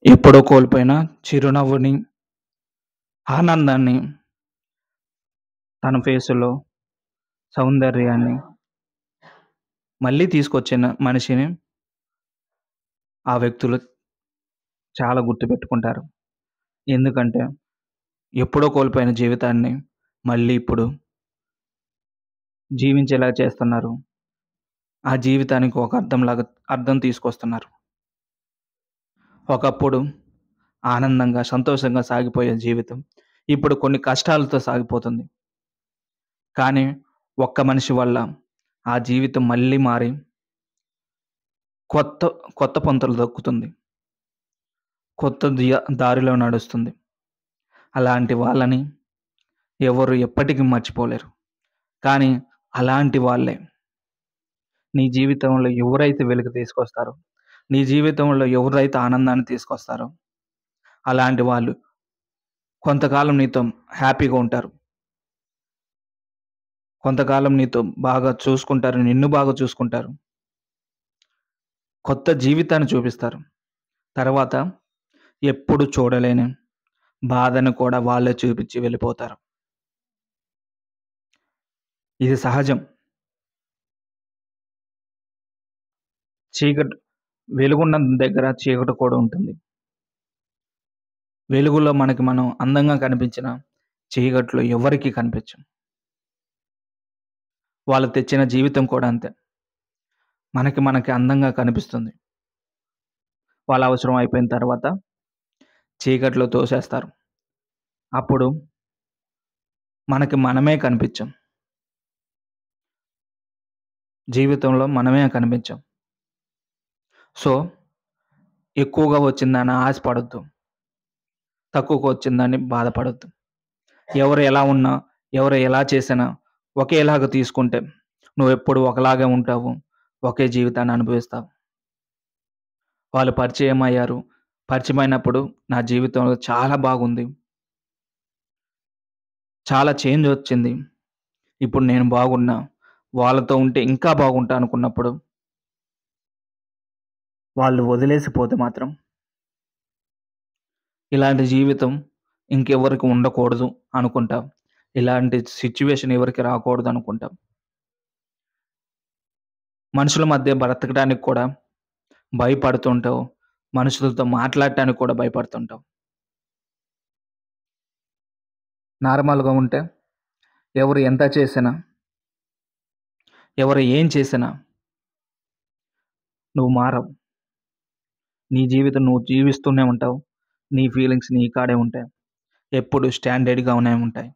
ఎప్పుడో కోల్పోయిన చిరునవ్వుని, ఆనందాన్ని, తన ఫేసులో సౌందర్యాన్ని మళ్ళీ తీసుకొచ్చిన మనిషిని ఆ వ్యక్తులు చాలా గుర్తుపెట్టుకుంటారు. ఎందుకంటే, ఎప్పుడో కోల్పోయిన జీవితాన్ని మళ్ళీ ఇప్పుడు జీవించేలా చేస్తున్నారు. ఆ జీవితానికి ఒక అర్థం తీసుకొస్తున్నారు. ఒకప్పుడు ఆనందంగా, సంతోషంగా సాగిపోయే జీవితం ఇప్పుడు కొన్ని కష్టాలతో సాగిపోతుంది. కానీ ఒక్క మనిషి వల్ల ఆ జీవితం మళ్ళీ మారి కొత్త కొత్త పుంతలు తొక్కుతుంది. కొత్త దారిలో నడుస్తుంది. అలాంటి వాళ్ళని ఎవరు ఎప్పటికీ మర్చిపోలేరు. కానీ అలాంటి వాళ్ళే నీ జీవితంలో ఎవరైతే వెలుగు తీసుకొస్తారో, నీ జీవితంలో ఎవరైతే ఆనందాన్ని తీసుకొస్తారో, అలాంటి వాళ్ళు కొంతకాలం నీతో హ్యాపీగా ఉంటారు. కొంతకాలం నీతో బాగా చూసుకుంటారు. నిన్ను బాగా చూసుకుంటారు. కొత్త జీవితాన్ని చూపిస్తారు. తర్వాత ఎప్పుడు చూడలేని బాధను కూడా వాళ్ళే చూపించి వెళ్ళిపోతారు. ఇది సహజం. చీకటి వెలుగున్న దగ్గర చీకటి కూడా ఉంటుంది. వెలుగులో మనకి మనం అందంగా కనిపించినా, చీకట్లో ఎవ్వరికీ కనిపించం. వాళ్ళు తెచ్చిన జీవితం కూడా అంతే. మనకి అందంగా కనిపిస్తుంది. వాళ్ళ అవసరం అయిపోయిన తర్వాత చీకట్లో తోసేస్తారు. అప్పుడు మనకి మనమే కనిపించం. జీవితంలో మనమే కనిపించం. సో, ఎక్కువగా వచ్చిందని ఆశపడొద్దు. తక్కువగా వచ్చిందని బాధపడొద్దు. ఎవరు ఎలా ఉన్నా, ఎవరు ఎలా చేసినా ఒకేలాగా తీసుకుంటే నువ్వెప్పుడు ఒకలాగే ఉంటావు. ఒకే జీవితాన్ని అనుభవిస్తావు. వాళ్ళు పరిచయం అయ్యారు. పరిచయమైనప్పుడు నా జీవితంలో చాలా బాగుంది. చాలా చేంజ్ వచ్చింది. ఇప్పుడు నేను బాగున్నా. వాళ్ళతో ఉంటే ఇంకా బాగుంటా అనుకున్నప్పుడు వాళ్ళు వదిలేసిపోతే మాత్రం ఇలాంటి జీవితం ఇంకెవరికి ఉండకూడదు అనుకుంటాం. ఇలాంటి సిట్యుయేషన్ ఎవరికీ రాకూడదు అనుకుంటాం. మనుషుల మధ్య బ్రతకడానికి కూడా భయపడుతుంటావు. మనుషులతో మాట్లాడటానికి కూడా భయపడుతుంటావు. నార్మల్‌గా ఉంటే ఎవరు ఎంత చేసినా, ఎవరు ఏం చేసినా నువ్వు మారవు. నీ జీవితం నువ్వు జీవిస్తూనే ఉంటావు. నీ ఫీలింగ్స్ నీ కాడే ఉంటాయి. ఎప్పుడు స్టాండర్డ్‌గానే ఉంటాయి.